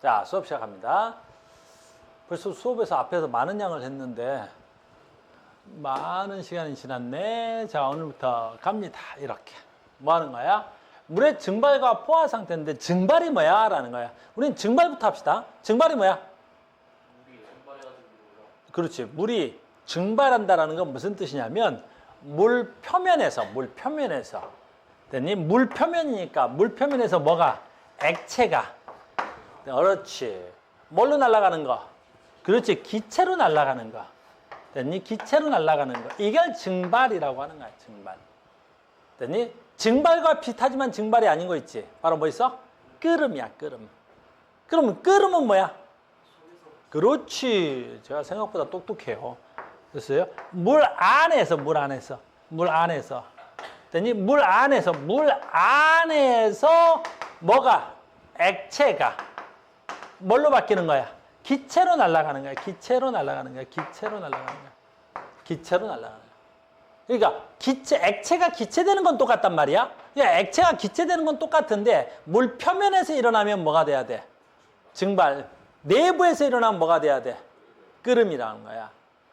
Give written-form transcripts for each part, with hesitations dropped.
자, 수업 시작합니다. 벌써 수업에서 앞에서 많은 양을 했는데 많은 시간이 지났네. 자, 오늘부터 갑니다. 이렇게. 뭐 하는 거야? 물의 증발과 포화 상태인데 증발이 뭐야? 라는 거야. 우리는 증발부터 합시다. 증발이 뭐야? 물이 증발해가지고 그렇지. 물이 증발한다라는 건 무슨 뜻이냐면 물 표면에서 됐니? 물 표면이니까 물 표면에서 뭐가? 액체가. 그렇지. 뭘로 날아가는 거? 그렇지. 기체로 날아가는 거. 됐니? 기체로 날아가는 거. 이걸 증발이라고 하는 거야. 증발. 됐니? 증발과 비슷하지만 증발이 아닌 거 있지. 바로 뭐 있어? 끓음이야. 끓음. 그러면 끓음은 뭐야? 그렇지. 제가 생각보다 똑똑해요. 됐어요? 물 안에서. 됐니? 물 안에서 뭐가? 액체가 뭘로 바뀌는 거야? 기체로 날아가는 거야. 기체로 날아가는 거야. 그러니까 액체가 기체되는 건 똑같단 말이야. 그러니까 액체가 기체되는 건 똑같은데 물 표면에서 일어나면 뭐가 돼야 돼? 증발. 내부에서 일어나면 뭐가 돼야 돼? 끓음이라는 거야.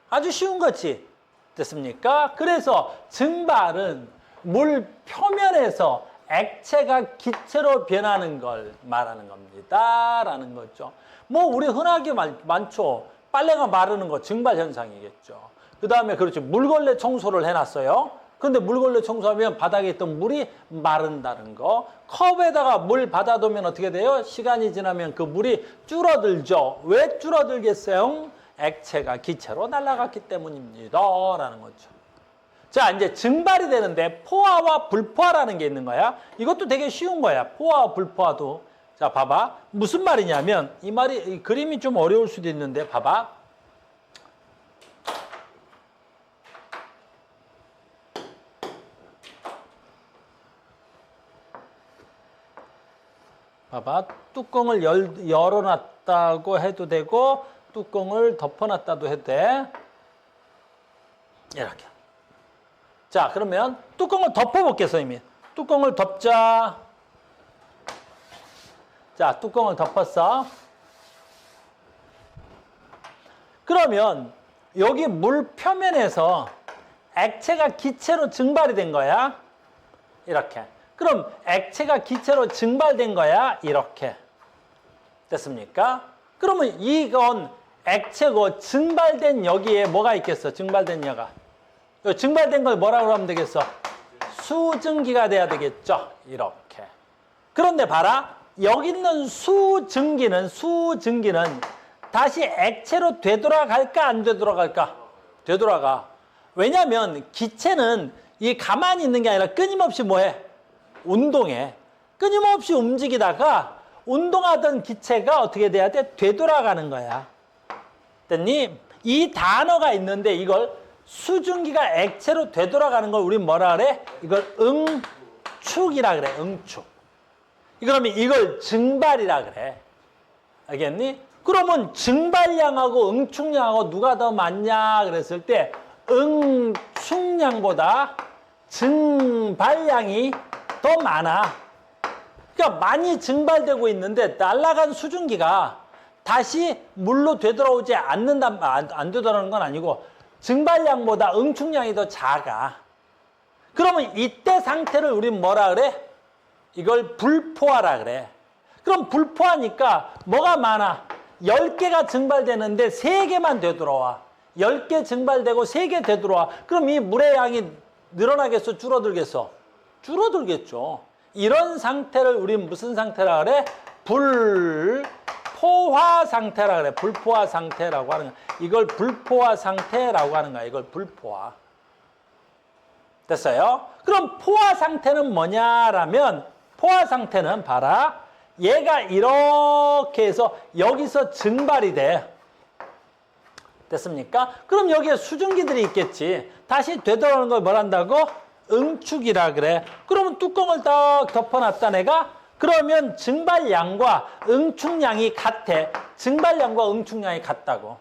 아주 쉬운 거지. 됐습니까? 그래서 증발은 물 표면에서 액체가 기체로 변하는 걸 말하는 겁니다. 라는 거죠. 뭐 우리 흔하게 많죠. 빨래가 마르는 거 증발 현상이겠죠. 그 다음에 그렇죠. 물걸레 청소를 해놨어요. 근데 물걸레 청소하면 바닥에 있던 물이 마른다는 거. 컵에다가 물 받아두면 어떻게 돼요? 시간이 지나면 그 물이 줄어들죠. 왜 줄어들겠어요? 액체가 기체로 날아갔기 때문입니다. 라는 거죠. 자, 이제 증발이 되는데 포화와 불포화라는 게 있는 거야. 이것도 되게 쉬운 거야. 포화와 불포화도. 자, 봐봐. 무슨 말이냐면 이 그림이 좀 어려울 수도 있는데 봐봐. 봐봐. 뚜껑을 열어놨다고 해도 되고 뚜껑을 덮어놨다도 해도 돼. 이렇게. 자, 그러면 뚜껑을 덮어볼게, 선생님이. 뚜껑을 덮자. 자, 뚜껑을 덮었어. 그러면 여기 물 표면에서 액체가 기체로 증발이 된 거야. 이렇게. 그럼 액체가 기체로 증발된 거야. 이렇게. 됐습니까? 그러면 이건 액체고 증발된 여기에 뭐가 있겠어? 증발된 여가. 증발된 걸 뭐라고 하면 되겠어? 수증기가 돼야 되겠죠? 이렇게. 그런데 봐라. 여기 있는 수증기는 다시 액체로 되돌아갈까? 안 되돌아갈까? 되돌아가. 왜냐하면 기체는 이 가만히 있는 게 아니라 끊임없이 뭐해? 운동해. 끊임없이 움직이다가 운동하던 기체가 어떻게 돼야 돼? 되돌아가는 거야. 됐니? 이 단어가 있는데 이걸 수증기가 액체로 되돌아가는 걸 우리 뭐라 그래? 이걸 응축이라 그래. 응축. 그러면 이걸 증발이라 그래. 알겠니? 그러면 증발량하고 응축량하고 누가 더 많냐 그랬을 때 응축량보다 증발량이 더 많아. 그러니까 많이 증발되고 있는데 날아간 수증기가 다시 물로 되돌아오지 않는다, 안 되돌아오는 건 아니고 증발량보다 응축량이 더 작아. 그러면 이때 상태를 우린 뭐라 그래? 이걸 불포화라 그래. 그럼 불포화니까 뭐가 많아? 10개가 증발되는데 3개만 되돌아와. 10개 증발되고 3개 되돌아와. 그럼 이 물의 양이 늘어나겠어? 줄어들겠어? 줄어들겠죠. 이런 상태를 우린 무슨 상태라 그래? 불포화 상태라 그래. 불포화 상태라고 하는 거야. 이걸 불포화 상태라고 하는 거야. 이걸 불포화. 됐어요? 그럼 포화 상태는 뭐냐라면 포화 상태는 봐라. 얘가 이렇게 해서 여기서 증발이 돼. 됐습니까? 그럼 여기에 수증기들이 있겠지. 다시 되돌아오는 걸 뭘 한다고? 응축이라 그래. 그러면 뚜껑을 딱 덮어놨다 내가. 그러면 증발량과 응축량이 같아. 증발량과 응축량이 같다고.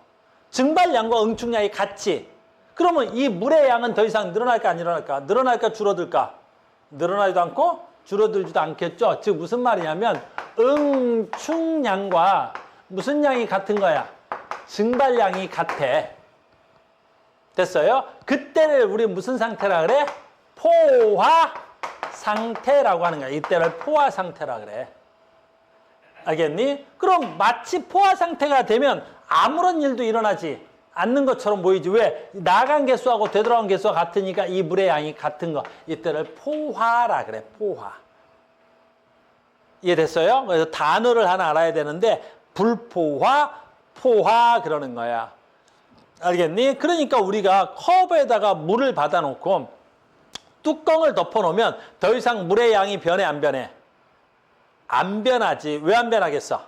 증발량과 응축량이 같지. 그러면 이 물의 양은 더 이상 늘어날까 안 늘어날까? 늘어날까 줄어들까? 늘어나지도 않고 줄어들지도 않겠죠. 즉 무슨 말이냐면 응축량과 무슨 양이 같은 거야? 증발량이 같아. 됐어요? 그때를 우리 무슨 상태라 그래? 포화 상태라고 하는 거야. 이때를 포화 상태라 그래. 알겠니? 그럼 마치 포화 상태가 되면 아무런 일도 일어나지 않는 것처럼 보이지. 왜? 나간 개수하고 되돌아온 개수가 같으니까 이 물의 양이 같은 거. 이때를 포화라 그래. 포화. 이해됐어요? 그래서 단어를 하나 알아야 되는데 불포화, 포화 그러는 거야. 알겠니? 그러니까 우리가 컵에다가 물을 받아놓고 뚜껑을 덮어놓으면 더 이상 물의 양이 변해 안 변해? 안 변하지. 왜 안 변하겠어?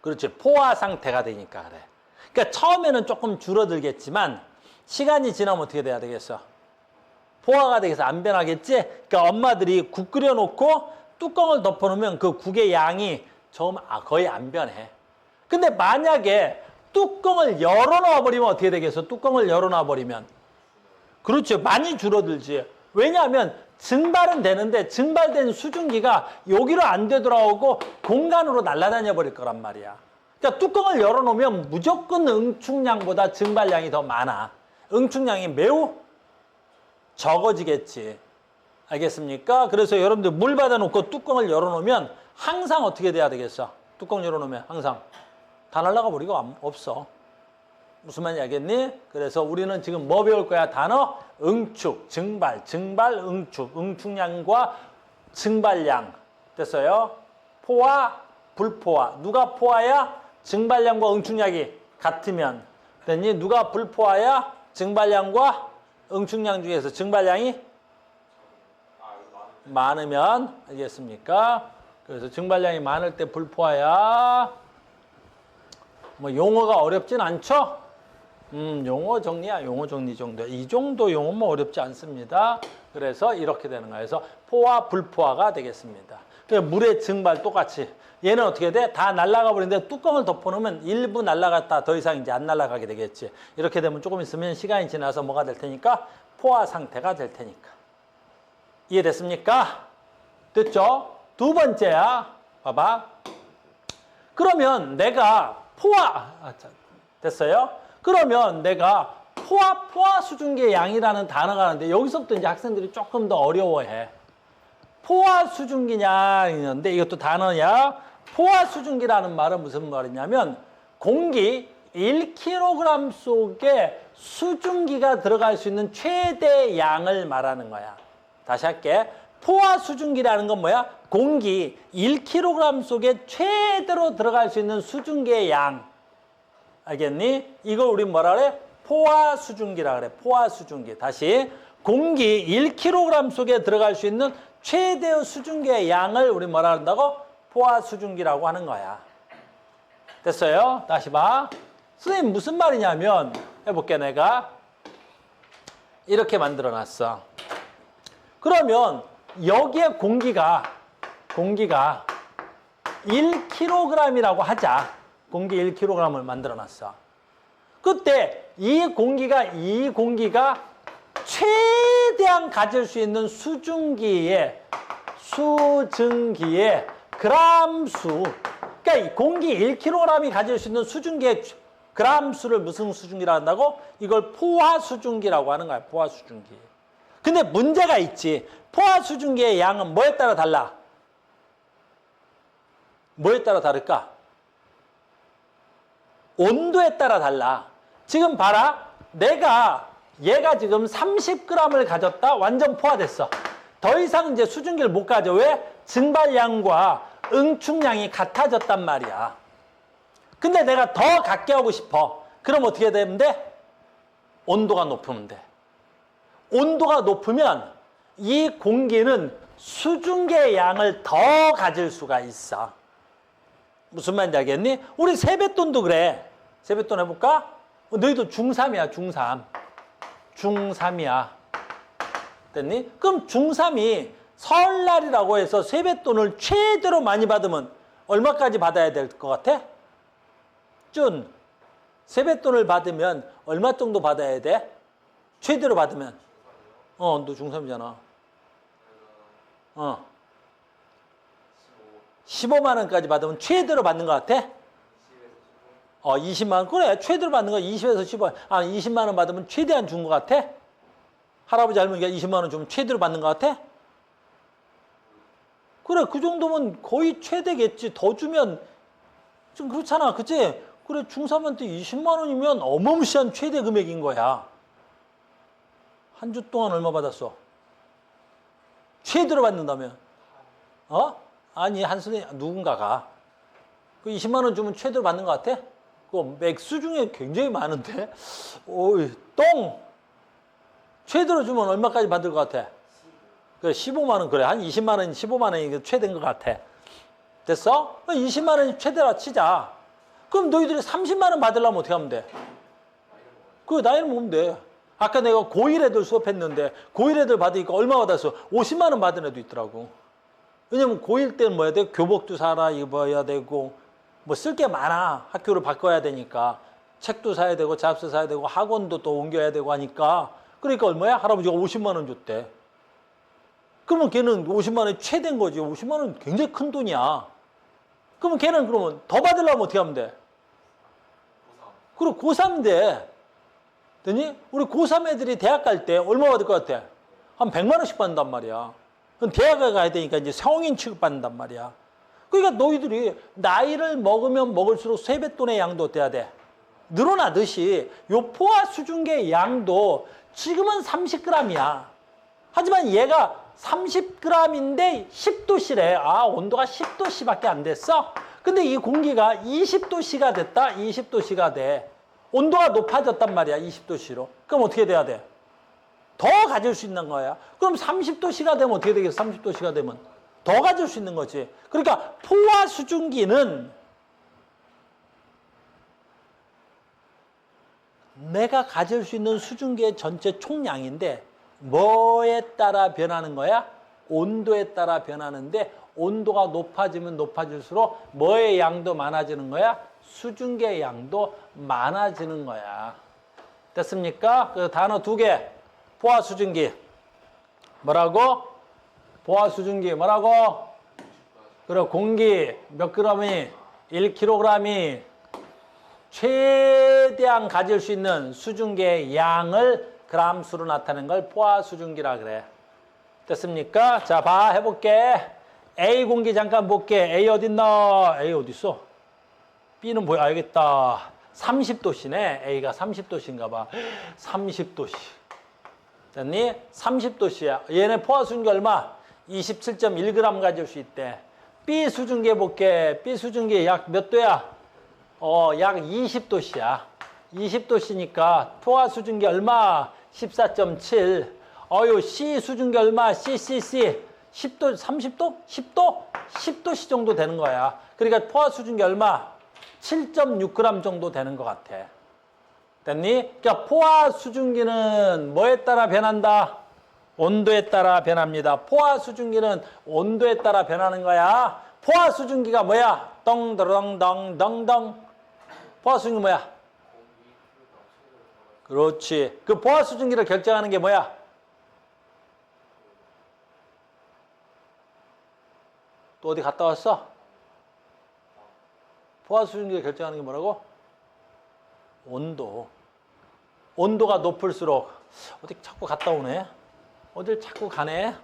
그렇지. 포화 상태가 되니까 그래. 그러니까 처음에는 조금 줄어들겠지만 시간이 지나면 어떻게 돼야 되겠어? 포화가 되겠어. 안 변하겠지? 그러니까 엄마들이 국 끓여놓고 뚜껑을 덮어놓으면 그 국의 양이 거의 안 변해. 근데 만약에 뚜껑을 열어놔버리면 어떻게 되겠어? 뚜껑을 열어놔버리면. 그렇죠. 많이 줄어들지. 왜냐하면 증발은 되는데 증발된 수증기가 여기로 안 되돌아오고 공간으로 날아다녀 버릴 거란 말이야. 그러니까 뚜껑을 열어놓으면 무조건 응축량보다 증발량이 더 많아. 응축량이 매우 적어지겠지. 알겠습니까? 그래서 여러분들 물 받아놓고 뚜껑을 열어놓으면 항상 어떻게 돼야 되겠어? 뚜껑 열어놓으면 항상 다 날아가 버리고 없어. 무슨 말인지 알겠니? 그래서 우리는 지금 뭐 배울 거야? 단어? 응축, 증발, 응축, 응축량과 증발량. 됐어요? 포화, 불포화. 누가 포화야? 증발량과 응축량이 같으면. 됐니? 누가 불포화야? 증발량과 응축량 중에서 증발량이 많으면. 알겠습니까? 그래서 증발량이 많을 때 불포화야. 뭐 용어가 어렵진 않죠? 용어 정리야. 용어 정리 정도. 이 정도 용어는 어렵지 않습니다. 그래서 이렇게 되는 거예요. 그래서 포화, 불포화가 되겠습니다. 물의 증발 똑같이. 얘는 어떻게 돼? 다 날아가 버리는데 뚜껑을 덮어놓으면 일부 날아갔다 더 이상 이제 안 날아가게 되겠지. 이렇게 되면 조금 있으면 시간이 지나서 뭐가 될 테니까? 포화 상태가 될 테니까. 이해됐습니까? 됐죠? 두 번째야. 봐봐. 그러면 내가 됐어요? 그러면 내가 포화 수증기의 양이라는 단어가 나는데 여기서부터 이제 학생들이 조금 더 어려워해. 포화 수증기냐 있는데 이것도 단어냐? 포화 수증기라는 말은 무슨 말이냐면 공기 1kg 속에 수증기가 들어갈 수 있는 최대 양을 말하는 거야. 다시 할게. 포화 수증기라는 건 뭐야? 공기 1kg 속에 최대로 들어갈 수 있는 수증기의 양. 알겠니? 이걸 우리 뭐라 그래? 포화 수증기라 그래. 포화 수증기. 다시. 공기 1kg 속에 들어갈 수 있는 최대의 수증기의 양을 우리 뭐라 한다고? 포화 수증기라고 하는 거야. 됐어요? 다시 봐. 선생님 무슨 말이냐면 해볼게 내가. 이렇게 만들어 놨어. 그러면 여기에 공기가 1kg이라고 하자. 공기 1kg을 만들어 놨어. 그때 이 공기가 최대한 가질 수 있는 수증기의 그람수. 그러니까 공기 1kg이 가질 수 있는 수증기의 그람수를 무슨 수증기라 한다고? 이걸 포화 수증기라고 하는 거야. 포화 수증기. 근데 문제가 있지. 포화 수증기의 양은 뭐에 따라 달라? 뭐에 따라 다를까? 온도에 따라 달라. 지금 봐라. 얘가 지금 30g을 가졌다. 완전 포화됐어. 더 이상 이제 수증기를 못 가져. 왜? 증발량과 응축량이 같아졌단 말이야. 근데 내가 더 갖게 하고 싶어. 그럼 어떻게 되면 돼? 온도가 높으면 돼. 온도가 높으면 이 공기는 수증기의 양을 더 가질 수가 있어. 무슨 말인지 알겠니? 우리 세뱃돈도 그래. 세뱃돈 해볼까? 너희도 중3이야, 중3. 중3이야. 됐니? 그럼 중3이 설날이라고 해서 세뱃돈을 최대로 많이 받으면 얼마까지 받아야 될 것 같아? 준, 세뱃돈을 받으면 얼마 정도 받아야 돼? 최대로 받으면. 너 중3이잖아. 15만 원까지 받으면 최대로 받는 것 같아? 20만 원. 그래, 최대로 받는 거 20에서 15. 20만 원 받으면 최대한 준 것 같아? 할아버지 할머니가 20만 원 주면 최대로 받는 것 같아? 그래, 그 정도면 거의 최대겠지. 더 주면 좀 그렇잖아. 그치? 그래, 중3한테 20만 원이면 어마무시한 최대 금액인 거야. 한 주 동안 얼마 받았어? 최대로 받는다면? 아니, 한 선생님, 누군가가. 그 20만 원 주면 최대로 받는 것 같아? 그 맥스 중에 굉장히 많은데? 오이, 똥! 최대로 주면 얼마까지 받을 것 같아? 그래, 15만 원, 그래. 한 20만 원, 15만 원이 최대인 것 같아. 됐어? 20만 원이 최대라 치자. 그럼 너희들이 30만 원 받으려면 어떻게 하면 돼? 그 나이를 먹으면 돼. 아까 내가 고1 애들 수업했는데 고1 애들 받으니까 얼마 받았어? 50만 원 받은 애도 있더라고. 왜냐면 고1 때는 뭐 해야 돼? 교복도 사라 입어야 되고 뭐 쓸 게 많아. 학교를 바꿔야 되니까. 책도 사야 되고 잡서 사야 되고 학원도 또 옮겨야 되고 하니까. 그러니까 얼마야? 할아버지가 50만 원 줬대. 그러면 걔는 50만 원이 최대인 거지. 50만 원 굉장히 큰 돈이야. 그러면 걔는 그러면 더 받으려면 어떻게 하면 돼? 그리고 고3 돼. 되니? 우리 고3 애들이 대학 갈 때 얼마 받을 것 같아? 한 100만 원씩 받는단 말이야. 그럼 대학에 가야 되니까 이제 성인 취급받는단 말이야. 그러니까 너희들이 나이를 먹으면 먹을수록 세뱃돈의 양도 어때야 돼? 늘어나듯이 요 포화 수증기의 양도 지금은 30g이야. 하지만 얘가 30g인데 10도씨래. 온도가 10도씨밖에 안 됐어? 근데 이 공기가 20도씨가 됐다? 20도씨가 돼. 온도가 높아졌단 말이야, 20도씨로. 그럼 어떻게 돼야 돼? 더 가질 수 있는 거야. 그럼 30도씨가 되면 어떻게 되겠어? 30도씨가 되면. 더 가질 수 있는 거지. 그러니까 포화 수증기는 내가 가질 수 있는 수증기의 전체 총량인데 뭐에 따라 변하는 거야? 온도에 따라 변하는데 온도가 높아지면 높아질수록 뭐의 양도 많아지는 거야? 수증기의 양도 많아지는 거야. 됐습니까? 그 단어 2개. 포화 수증기. 뭐라고? 포화 수증기 뭐라고? 그래, 공기 몇 그램이? 1kg이 최대한 가질 수 있는 수증기의 양을 그람수로 나타내는 걸 포화 수증기라 그래. 됐습니까? 자, 해볼게. A 공기 잠깐 볼게. A 어딨나? A 어딨어? B는 보여. 알겠다. 30도씨네. A가 30도씨인가 봐. 30도씨. 됐니? 30도씨야. 얘네 포화 수증기 얼마? 27.1g 가질 수 있대. B 수증기 해볼게. B 수증기 약 몇 도야? 약 20도씨야. 20도씨니까 포화 수증기 얼마? 14.7. C 수증기 얼마? C. 10도, 30도? 10도? 10도씨 정도 되는 거야. 그러니까 포화 수증기 얼마? 7.6g 정도 되는 것 같아. 됐니? 그러니까 포화 수증기는 뭐에 따라 변한다? 온도에 따라 변합니다. 포화 수증기는 온도에 따라 변하는 거야. 포화 수증기가 뭐야? 덩덩덩덩덩. 포화 수증기 뭐야? 그렇지. 그 포화 수증기를 결정하는 게 뭐야? 또 어디 갔다 왔어? 포화 수증기를 결정하는 게 뭐라고? 온도. 온도가 높을수록 어디 자꾸 갔다 오네? 어딜 자꾸 가네?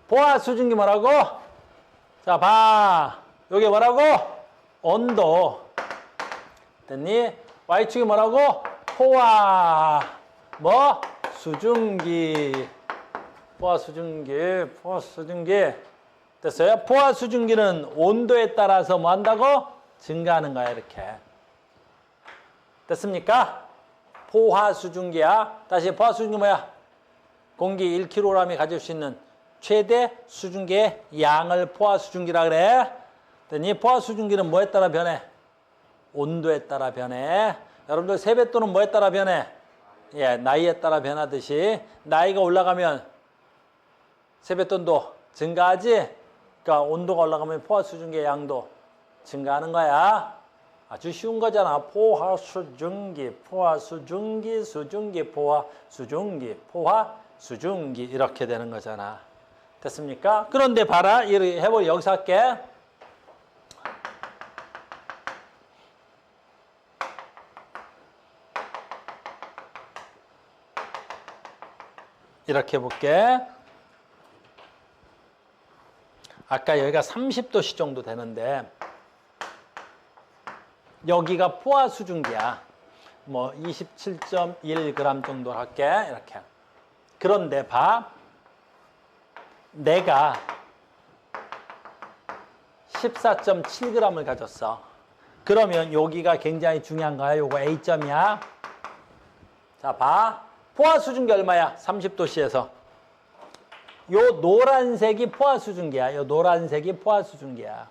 포화 수증기 뭐라고? 자, 봐. 여기 뭐라고? 온도. 됐니? Y축이 뭐라고? 포화. 뭐? 수증기. 포화 수증기. 포화 수증기. 됐어요? 포화 수증기는 온도에 따라서 뭐 한다고? 증가하는 거야, 이렇게. 됐습니까? 포화 수증기야. 다시 포화 수증기 뭐야? 공기 1kg이 가질 수 있는 최대 수증기의 양을 포화 수증기라 그래. 됐니? 포화 수증기는 뭐에 따라 변해? 온도에 따라 변해. 여러분들 세뱃돈은 뭐에 따라 변해? 예, 나이에 따라 변하듯이 나이가 올라가면 세뱃돈도 증가하지? 그러니까 온도가 올라가면 포화 수증기의 양도 증가하는 거야. 아주 쉬운 거잖아. 포화 수증기, 포화 수증기, 수증기, 포화 수증기, 포화 수증기 이렇게 되는 거잖아. 됐습니까? 그런데 봐라. 이렇게 해보려. 여기서 할게. 이렇게 해볼게. 아까 여기가 30도씨 정도 되는데 여기가 포화 수증기야. 뭐 27.1g 정도 할게. 이렇게. 그런데 봐. 내가 14.7g을 가졌어. 그러면 여기가 굉장히 중요한 거야. 요거 A점이야. 자, 봐. 포화 수증기 얼마야? 30도씨에서. 요 노란색이 포화 수증기야. 요 노란색이 포화 수증기야.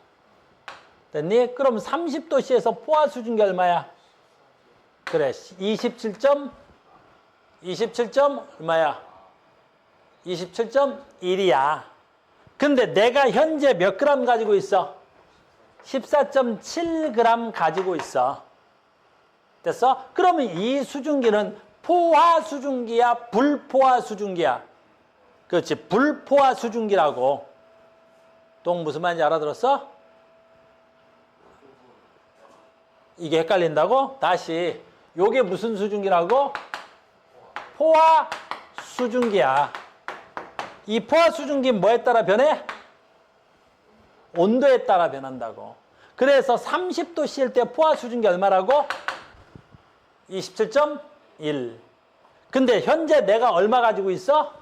됐니? 그럼 30도씨에서 포화 수증기 얼마야? 그래. 27. 얼마야? 27.1이야. 근데 내가 현재 몇 그램 가지고 있어? 14.7g 가지고 있어. 됐어? 그러면 이 수증기는 포화 수증기야, 불포화 수증기야? 그렇지. 불포화 수증기라고. 똥 무슨 말인지 알아들었어? 이게 헷갈린다고? 다시. 요게 무슨 수증기라고? 포화 수증기야. 이 포화 수증기는 뭐에 따라 변해? 온도에 따라 변한다고. 그래서 30도씨일 때 포화 수증기 얼마라고? 27.1. 근데 현재 내가 얼마 가지고 있어?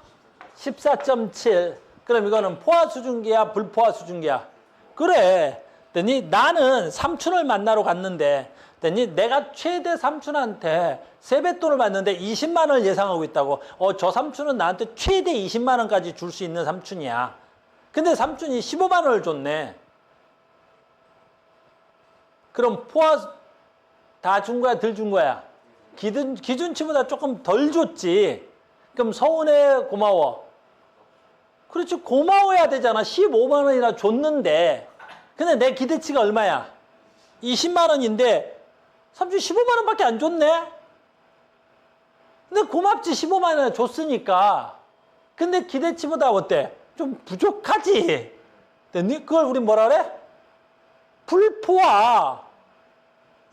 14.7. 그럼 이거는 포화 수증기야, 불포화 수증기야? 그래. 됐니? 나는 삼촌을 만나러 갔는데, 됐니? 내가 최대 삼촌한테 세뱃돈을 받는데 20만 원을 예상하고 있다고. 저 삼촌은 나한테 최대 20만 원까지 줄 수 있는 삼촌이야. 근데 삼촌이 15만 원을 줬네. 그럼 포화 다 준 거야, 덜 준 거야? 기준치보다 조금 덜 줬지. 그럼 서운해, 고마워? 그렇지, 고마워야 되잖아. 15만 원이나 줬는데. 근데 내 기대치가 얼마야? 20만 원인데 삼촌 15만 원밖에 안 줬네? 근데 고맙지, 15만 원이나 줬으니까. 근데 기대치보다 어때? 좀 부족하지? 됐니? 그걸 우리 뭐라 그래? 불포화.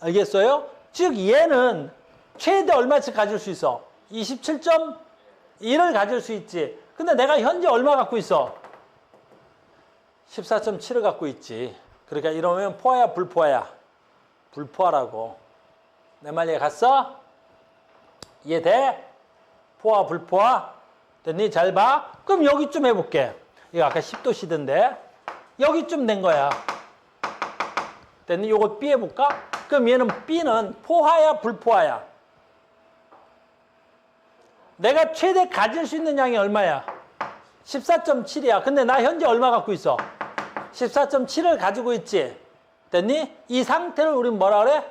알겠어요? 즉 얘는 최대 얼마씩 가질 수 있어? 27.1을 가질 수 있지. 근데 내가 현재 얼마 갖고 있어? 14.7을 갖고 있지. 그러니까 이러면 포화야, 불포화야? 불포화라고. 내 말 이해 갔어? 이해돼? 포화, 불포화? 됐니? 잘 봐. 그럼 여기쯤 해볼게. 이거 아까 10도씨던데 여기쯤 된 거야. 됐니? 요거 B 해볼까? 그럼 얘는 B는 포화야, 불포화야? 내가 최대 가질 수 있는 양이 얼마야? 14.7이야. 근데 나 현재 얼마 갖고 있어? 14.7을 가지고 있지. 됐니? 이 상태를 우린 뭐라 그래?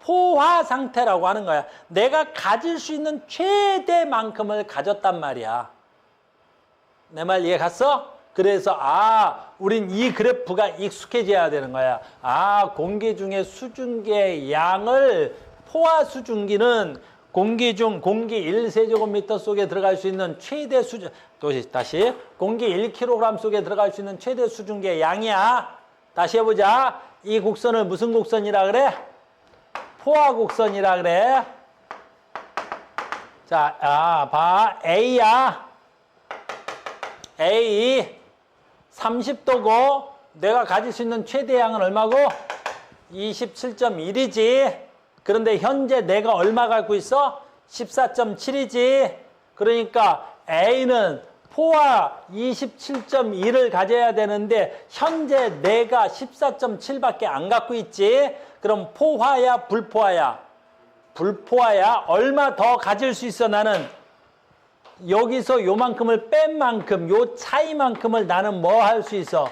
포화 상태라고 하는 거야. 내가 가질 수 있는 최대만큼을 가졌단 말이야. 내 말 이해 갔어? 그래서 우린 이 그래프가 익숙해져야 되는 거야. 공기 중에 수증기의 양을 포화 수증기는 공기 중 공기 1세제곱미터 속에 들어갈 수 있는 최대 수증, 다시 공기 1kg 속에 들어갈 수 있는 최대 수증기의 양이야. 다시 해보자. 이 곡선을 무슨 곡선이라 그래? 포화 곡선이라 그래. 자, 봐. A야. A 30도고 내가 가질 수 있는 최대양은 얼마고? 27.1이지. 그런데 현재 내가 얼마 갖고 있어? 14.7이지. 그러니까 A는 포화 27.1을 가져야 되는데 현재 내가 14.7밖에 안 갖고 있지. 그럼 포화야, 불포화야? 불포화야. 얼마 더 가질 수 있어 나는? 여기서 요만큼을 뺀 만큼, 요 차이만큼을 나는 뭐 할 수 있어?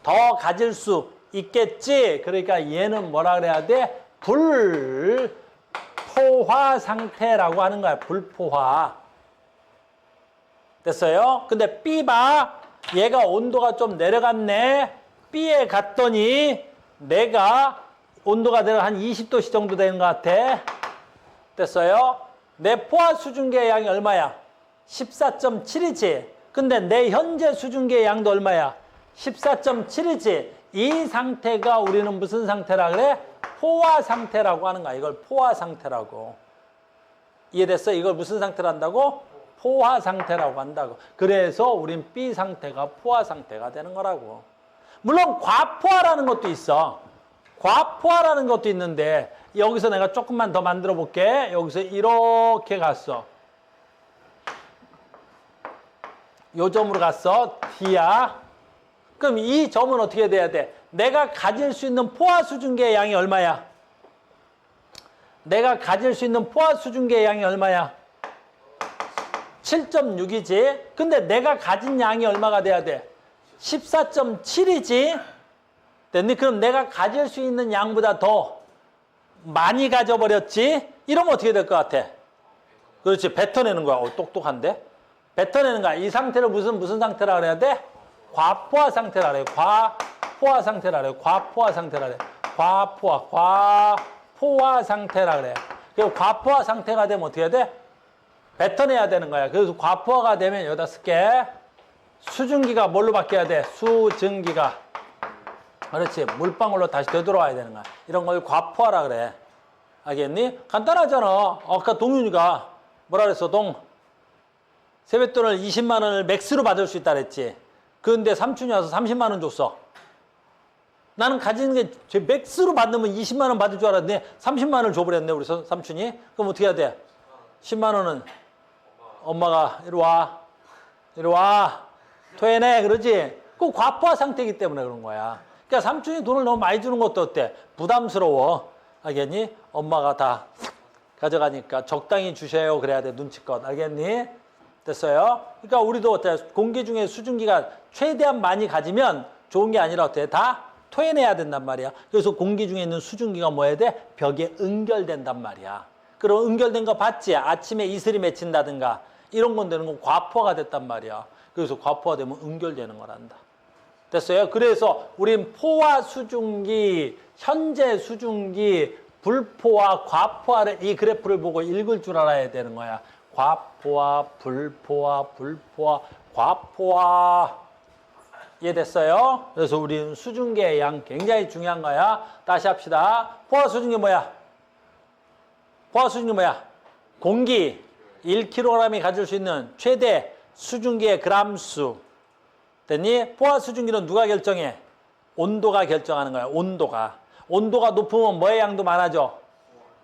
더 가질 수 있겠지. 그러니까 얘는 뭐라 그래야 돼? 불포화 상태라고 하는 거야. 불포화. 됐어요? 근데 B 봐. 얘가 온도가 좀 내려갔네. B에 갔더니 내가 온도가 내려 한 20도씨 정도 되는 것 같아. 됐어요? 내 포화 수증기의 양이 얼마야? 14.7이지. 근데 내 현재 수증기의 양도 얼마야? 14.7이지. 이 상태가 우리는 무슨 상태라 그래? 포화 상태라고 하는 거야. 이걸 포화 상태라고. 이해됐어? 이걸 무슨 상태로 한다고? 포화 상태라고 한다고. 그래서 우린 B 상태가 포화 상태가 되는 거라고. 물론 과포화라는 것도 있어. 과포화라는 것도 있는데 여기서 내가 조금만 더 만들어 볼게. 여기서 이렇게 갔어. 요 점으로 갔어. D야. 그럼 이 점은 어떻게 돼야 돼? 내가 가질 수 있는 포화 수증기의 양이 얼마야? 내가 가질 수 있는 포화 수증기의 양이 얼마야? 7.6이지. 근데 내가 가진 양이 얼마가 돼야 돼? 14.7이지. 됐니? 그럼 내가 가질 수 있는 양보다 더 많이 가져버렸지? 이러면 어떻게 될 것 같아? 그렇지. 뱉어내는 거야. 똑똑한데? 뱉어내는 거야. 이 상태를 무슨 상태라 그래야 돼? 과포화 상태라 그래. 과포화 상태라 그래. 과포화 상태라 그래. 과포화 상태라 그래. 그리고 과포화 상태가 되면 어떻게 해야 돼? 뱉어내야 되는 거야. 그래서 과포화가 되면 여기다 쓸게. 수증기가 뭘로 바뀌어야 돼? 수증기가. 그렇지. 물방울로 다시 되돌아와야 되는 거야. 이런 걸 과포화라 그래. 알겠니? 간단하잖아. 아까 동윤이가 뭐라 그랬어? 세뱃돈을 20만 원을 맥스로 받을 수 있다 그랬지. 그런데 삼촌이 와서 30만 원 줬어. 나는 가지는 게 맥스로 받으면 20만 원 받을 줄 알았는데 30만 원을 줘버렸네, 우리 삼촌이. 그럼 어떻게 해야 돼? 10만 원은 엄마가 이리 와. 이리 와. 토해내. 그러지? 그 과포화 상태이기 때문에 그런 거야. 그러니까 삼촌이 돈을 너무 많이 주는 것도 어때? 부담스러워. 알겠니? 엄마가 다 가져가니까 적당히 주셔요. 그래야 돼. 눈치껏. 알겠니? 됐어요? 그러니까 우리도 어때? 공기 중에 수증기가 최대한 많이 가지면 좋은 게 아니라 어때? 다 토해내야 된단 말이야. 그래서 공기 중에 있는 수증기가 뭐 해야 돼? 벽에 응결된단 말이야. 그럼 응결된 거 봤지? 아침에 이슬이 맺힌다든가 이런 건 되는 건 과포화가 됐단 말이야. 그래서 과포화 되면 응결되는 거란다. 됐어요? 그래서 우린 포화 수증기, 현재 수증기, 불포화, 과포화를 이 그래프를 보고 읽을 줄 알아야 되는 거야. 과포화, 불포화, 불포화, 과포화. 이해됐어요? 그래서 우리는 수증기의 양 굉장히 중요한 거야. 다시 합시다. 포화 수증기 뭐야? 포화 수증기 뭐야? 공기 1kg이 가질 수 있는 최대 수증기의 그람수. 됐니? 포화 수증기는 누가 결정해? 온도가 결정하는 거야. 온도가. 온도가 높으면 뭐의 양도 많아져?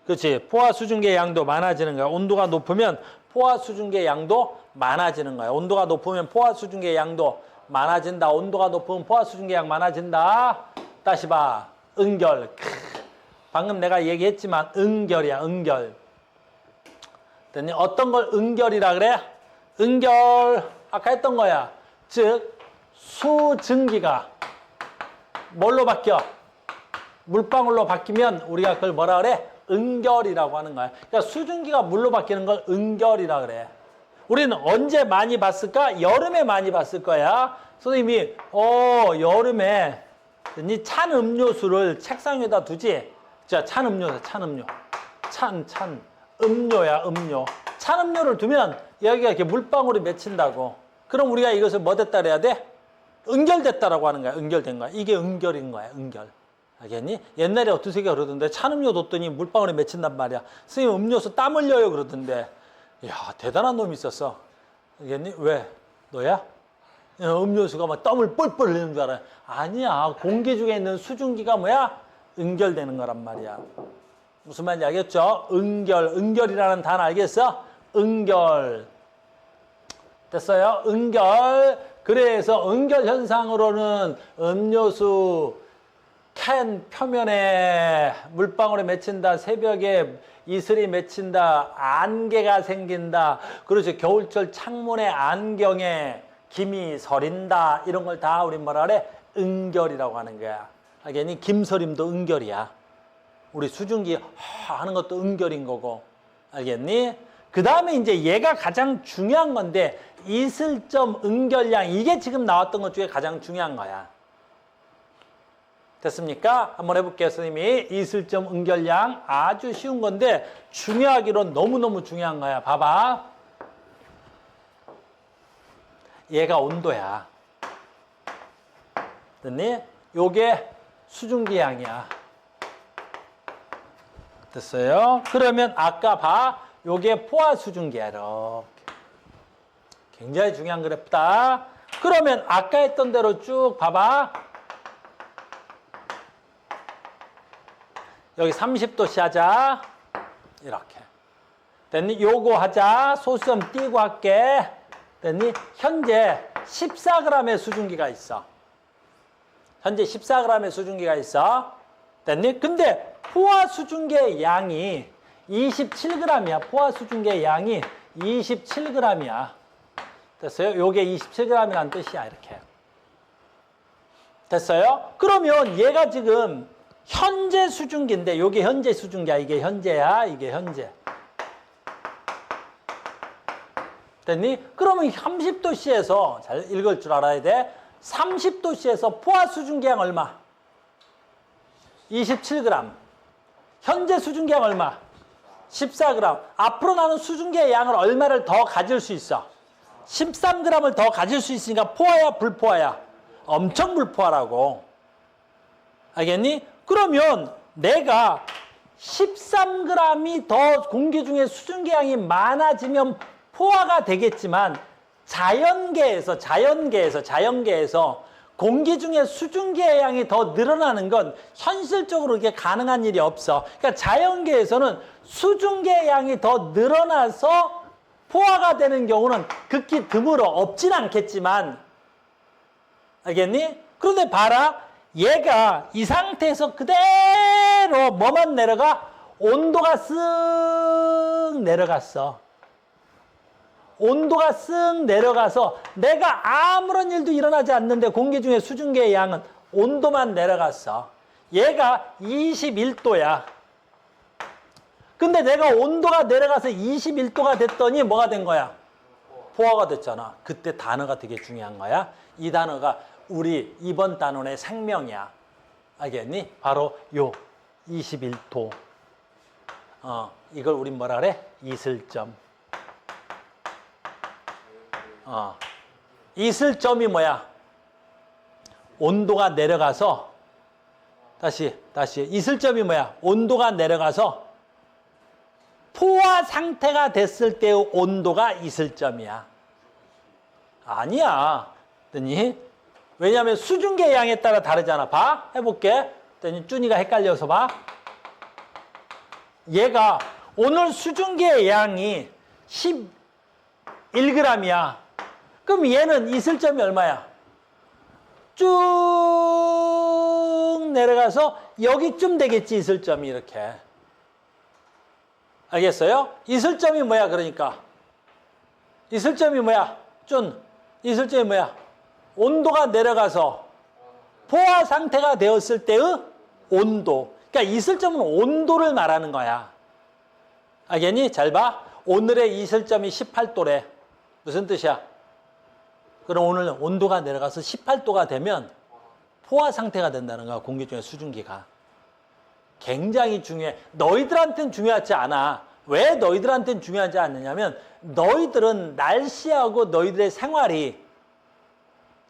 그렇지. 포화 수증기의 양도 많아지는 거야. 온도가 높으면 포화 수증기의 양도 많아지는 거야. 온도가 높으면 포화 수증기의 양도 많아진다. 온도가 높으면 포화 수증기의 양 많아진다. 다시 봐. 응결. 방금 내가 얘기했지만 응결이야. 응결. 됐니? 어떤 걸 응결이라 그래? 응결. 아까 했던 거야. 즉 수증기가 뭘로 바뀌어? 물방울로 바뀌면 우리가 그걸 뭐라 그래? 응결이라고 하는 거야. 그러니까 수증기가 물로 바뀌는 걸 응결이라 그래. 우리는 언제 많이 봤을까? 여름에 많이 봤을 거야. 선생님이 여름에 찬 음료수를 책상 위에다 두지? 자, 찬 음료다. 찬 음료. 찬 음료야, 음료. 찬 음료를 두면 여기가 이렇게 물방울이 맺힌다고. 그럼 우리가 이것을 뭐 됐다 그래야 돼? 응결됐다라고 하는 거야. 응결된 거야. 이게 응결인 거야. 응결. 알겠니? 옛날에 어떤 새끼가 그러던데 찬 음료 뒀더니 물방울이 맺힌단 말이야. 선생님 음료수 땀 흘려요 그러던데. 이야, 대단한 놈이 있었어. 알겠니? 왜? 너야? 음료수가 막 땀을 뻘뻘 흘리는 줄 알아. 아니야. 공기 중에 있는 수증기가 뭐야? 응결되는 거란 말이야. 무슨 말인지 알겠죠? 응결. 응결이라는 단어 알겠어? 응결. 됐어요? 응결. 그래서 응결 현상으로는 음료수 캔 표면에 물방울이 맺힌다. 새벽에 이슬이 맺힌다. 안개가 생긴다. 그렇죠. 겨울철 창문의 안경에 김이 서린다. 이런 걸 다 우리 뭐라 그래? 응결이라고 하는 거야. 알겠니? 김서림도 응결이야. 우리 수증기 하는 것도 응결인 거고. 알겠니? 그 다음에 이제 얘가 가장 중요한 건데 이슬점 응결량. 이게 지금 나왔던 것 중에 가장 중요한 거야. 됐습니까? 한번 해볼게요, 선생님이. 이슬점 응결량 아주 쉬운 건데 중요하기로 너무너무 중요한 거야. 봐봐. 얘가 온도야. 됐니? 요게 수증기양이야. 됐어요? 그러면 아까 봐. 요게 포화 수증기야. 이렇게. 굉장히 중요한 그래프다. 그러면 아까 했던 대로 쭉 봐봐. 여기 30도씨 하자. 이렇게. 됐니? 요거 하자. 소수점 띄고 할게. 됐니? 현재 14g의 수증기가 있어. 현재 14g의 수증기가 있어. 됐니? 근데 포화 수증기의 양이 27g이야. 포화 수증기의 양이 27g이야. 됐어요? 요게 27g이라는 뜻이야. 이렇게. 됐어요? 그러면 얘가 지금 현재 수증기인데 요게 현재 수증기야. 이게 현재야. 이게 현재. 됐니? 그러면 30도씨에서 잘 읽을 줄 알아야 돼. 30도씨에서 포화 수증기양 얼마? 27g. 현재 수증기양 얼마? 14g. 앞으로 나는 수증기의 양을 얼마를 더 가질 수 있어? 13g을 더 가질 수 있으니까 포화야, 불포화야? 엄청 불포화라고. 알겠니? 그러면 내가 13g이 더 공기 중에 수증기양이 많아지면 포화가 되겠지만 자연계에서 공기 중에 수증기의 양이 더 늘어나는 건 현실적으로 이게 가능한 일이 없어. 그러니까 자연계에서는 수증기의 양이 더 늘어나서 포화가 되는 경우는 극히 드물어. 없진 않겠지만. 알겠니? 그런데 봐라. 얘가 이 상태에서 그대로 뭐만 내려가? 온도가 쓱 내려갔어. 온도가 쓱 내려가서 내가 아무런 일도 일어나지 않는데 공기 중에 수증기의 양은 온도만 내려갔어. 얘가 21도야. 근데 내가 온도가 내려가서 21도가 됐더니 뭐가 된 거야? 포화가 됐잖아. 그때 단어가 되게 중요한 거야. 이 단어가 우리 이번 단원의 생명이야. 알겠니? 바로 요 21도. 이걸 우린 뭐라 그래? 이슬점. 이슬점이 뭐야? 온도가 내려가서 다시 이슬점이 뭐야? 온도가 내려가서 포화 상태가 됐을 때의 온도가 이슬점이야. 아니야. 됐니? 왜냐하면 수증기의 양에 따라 다르잖아. 봐. 해볼게. 됐니? 준이가 헷갈려서 봐. 얘가 오늘 수증기의 양이 11g이야. 그럼 얘는 이슬점이 얼마야? 쭉 내려가서 여기쯤 되겠지. 이슬점이 이렇게. 알겠어요? 이슬점이 뭐야? 그러니까 이슬점이 뭐야? 이슬점이 뭐야? 온도가 내려가서 포화 상태가 되었을 때의 온도. 그러니까 이슬점은 온도를 말하는 거야. 알겠니? 잘 봐. 오늘의 이슬점이 18도래. 무슨 뜻이야? 그럼 오늘 온도가 내려가서 18도가 되면 포화 상태가 된다는 거야. 공기 중에 수증기가. 굉장히 중요해. 너희들한테는 중요하지 않아. 왜 너희들한테는 중요하지 않느냐면 너희들은 날씨하고 너희들의 생활이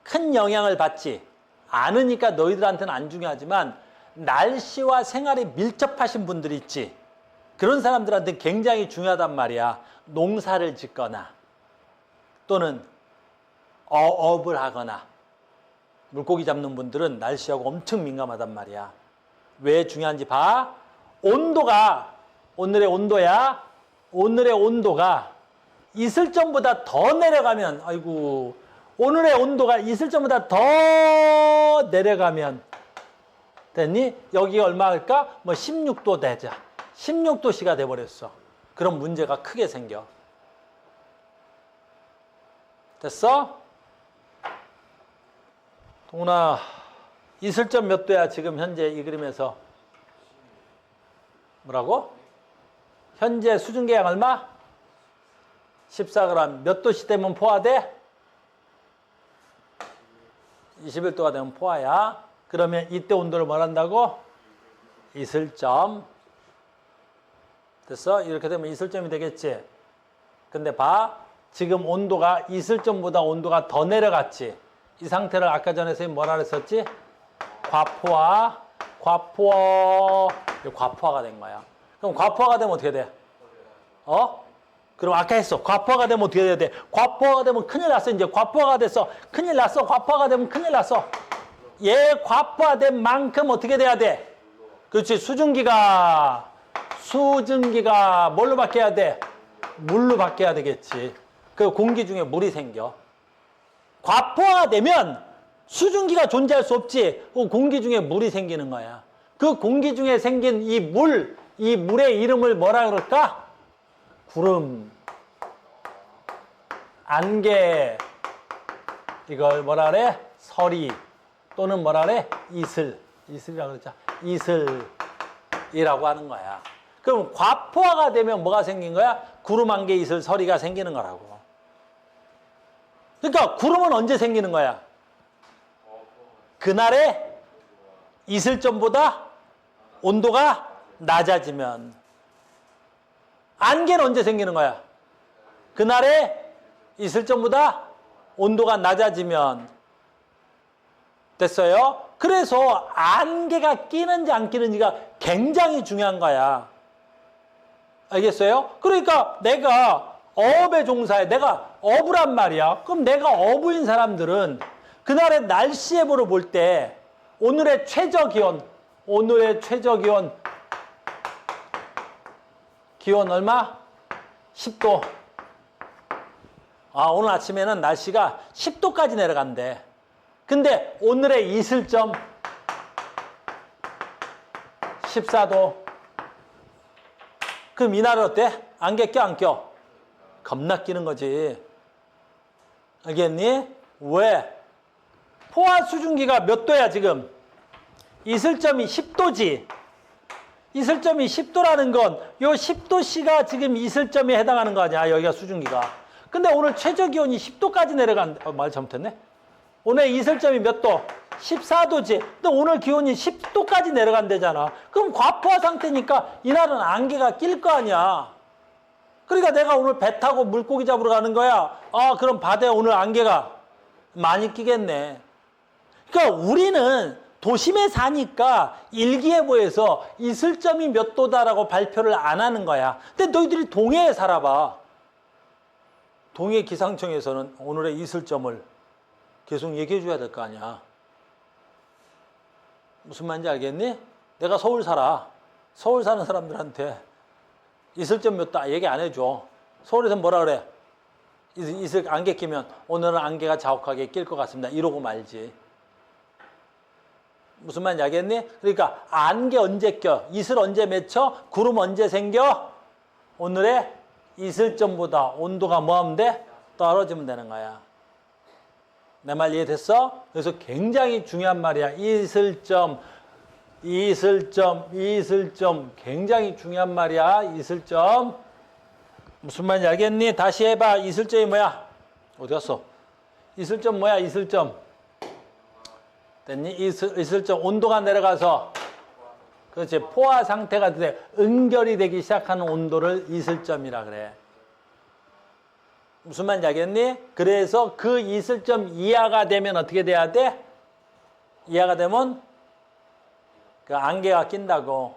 큰 영향을 받지 않으니까 너희들한테는 안 중요하지만 날씨와 생활이 밀접하신 분들이 있지. 그런 사람들한테 굉장히 중요하단 말이야. 농사를 짓거나 또는 어업을 하거나 물고기 잡는 분들은 날씨하고 엄청 민감하단 말이야. 왜 중요한지 봐. 온도가 오늘의 온도야. 오늘의 온도가 이슬점보다 더 내려가면 아이고 오늘의 온도가 이슬점보다 더 내려가면 됐니? 여기가 얼마일까? 뭐 16도 되자. 16도씨가 돼버렸어. 그럼 문제가 크게 생겨. 됐어? 동훈아, 이슬점 몇 도야 지금 현재 이 그림에서? 뭐라고? 현재 수증기양 얼마? 14g. 몇 도씨 되면 포화돼? 21도가 되면 포화야. 그러면 이때 온도를 뭘 한다고? 이슬점. 됐어? 이렇게 되면 이슬점이 되겠지? 근데 봐. 지금 온도가 이슬점보다 온도가 더 내려갔지. 이 상태를 아까 전에 선생님 뭐라 그랬었지? 과포화가 된 거야. 그럼 과포화가 되면 어떻게 돼? 그럼 아까 했어. 과포화가 되면 어떻게 해야 돼? 과포화가 되면 큰일 났어. 이제 과포화가 됐어. 큰일 났어. 과포화가 되면 큰일 났어. 얘 과포화된 만큼 어떻게 돼야 돼? 그렇지. 수증기가 뭘로 바뀌어야 돼? 물로 바뀌어야 되겠지. 그 공기 중에 물이 생겨. 과포화가 되면 수증기가 존재할 수 없지. 공기 중에 물이 생기는 거야. 그 공기 중에 생긴 이 물의 이름을 뭐라 그럴까? 구름, 안개, 이걸 뭐라 그래? 서리, 또는 뭐라 그래? 이슬이라고 그러죠. 이슬이라고 하는 거야. 그럼 과포화가 되면 뭐가 생긴 거야? 구름, 안개, 이슬, 서리가 생기는 거라고. 그러니까 구름은 언제 생기는 거야? 그날의 이슬점보다 온도가 낮아지면. 안개는 언제 생기는 거야? 그날의 이슬점보다 온도가 낮아지면. 됐어요? 그래서 안개가 끼는지 안 끼는지가 굉장히 중요한 거야. 알겠어요? 그러니까 내가 어업에 종사해. 내가 어부란 말이야. 그럼 내가 어부인 사람들은 그날의 날씨 예보를 볼 때 오늘의 최저 기온 기온 얼마? 10도. 오늘 아침에는 날씨가 10도까지 내려간대. 근데 오늘의 이슬점 14도. 그럼 이날은 어때? 안개 껴, 안 껴? 겁나 끼는 거지. 알겠니? 왜? 포화 수증기가 몇 도야, 지금? 이슬점이 10도지. 이슬점이 10도라는 건 요 10도씨가 지금 이슬점에 해당하는 거 아니야, 여기가 수증기가. 근데 오늘 최저 기온이 10도까지 내려간다. 말 잘못했네. 오늘 이슬점이 몇 도? 14도지. 근데 오늘 기온이 10도까지 내려간대잖아. 그럼 과포화 상태니까 이날은 안개가 낄 거 아니야. 그러니까 내가 오늘 배 타고 물고기 잡으러 가는 거야. 그럼 바다에 오늘 안개가 많이 끼겠네. 그러니까 우리는 도심에 사니까 일기예보에서 이슬점이 몇 도다라고 발표를 안 하는 거야. 근데 너희들이 동해에 살아봐. 동해 기상청에서는 오늘의 이슬점을 계속 얘기해 줘야 될 거 아니야. 무슨 말인지 알겠니? 내가 서울 살아. 서울 사는 사람들한테 이슬점 몇 도 얘기 안 해줘. 서울에서 뭐라 그래? 이슬 안개 끼면 오늘은 안개가 자욱하게 낄 것 같습니다. 이러고 말지. 무슨 말인지 알겠니? 그러니까 안개 언제 껴? 이슬 언제 맺혀? 구름 언제 생겨? 오늘의 이슬점보다 온도가 뭐 하면 돼? 떨어지면 되는 거야. 내 말 이해됐어? 그래서 굉장히 중요한 말이야. 이슬점 굉장히 중요한 말이야. 이슬점. 무슨 말인지 알겠니? 다시 해봐. 이슬점이 뭐야? 어디 갔어? 이슬점 뭐야? 이슬점. 됐니? 이슬점 온도가 내려가서 그렇지. 포화 상태가 돼. 응결이 되기 시작하는 온도를 이슬점이라 그래. 무슨 말인지 알겠니? 그래서 그 이슬점 이하가 되면 어떻게 돼야 돼? 이하가 되면 그 안개가 낀다고.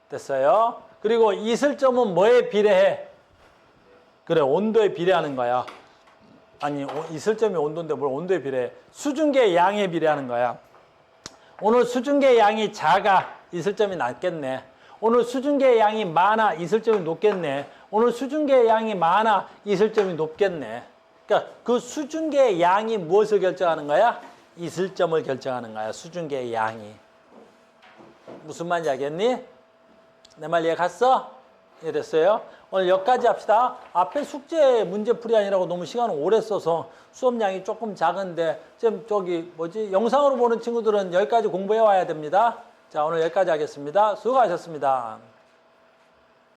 됐어요? 그리고 이슬점은 뭐에 비례해? 그래, 온도에 비례하는 거야. 아니, 이슬점이 온도인데 뭘 온도에 비례해? 수증기의 양에 비례하는 거야. 오늘 수증기의 양이 작아. 이슬점이 낮겠네. 오늘 수증기의 양이 많아. 이슬점이 높겠네. 오늘 수증기의 양이 많아. 이슬점이 높겠네. 그러니까 그 수증기의 양이 무엇을 결정하는 거야? 이슬점을 결정하는 거야. 수증기의 양이. 무슨 말인지 알겠니? 내 말 이해 갔어? 이해됐어요? 오늘 여기까지 합시다. 앞에 숙제 문제풀이 아니라고 너무 시간을 오래 써서 수업량이 조금 작은데 지금 영상으로 보는 친구들은 여기까지 공부해 와야 됩니다. 자, 오늘 여기까지 하겠습니다. 수고하셨습니다.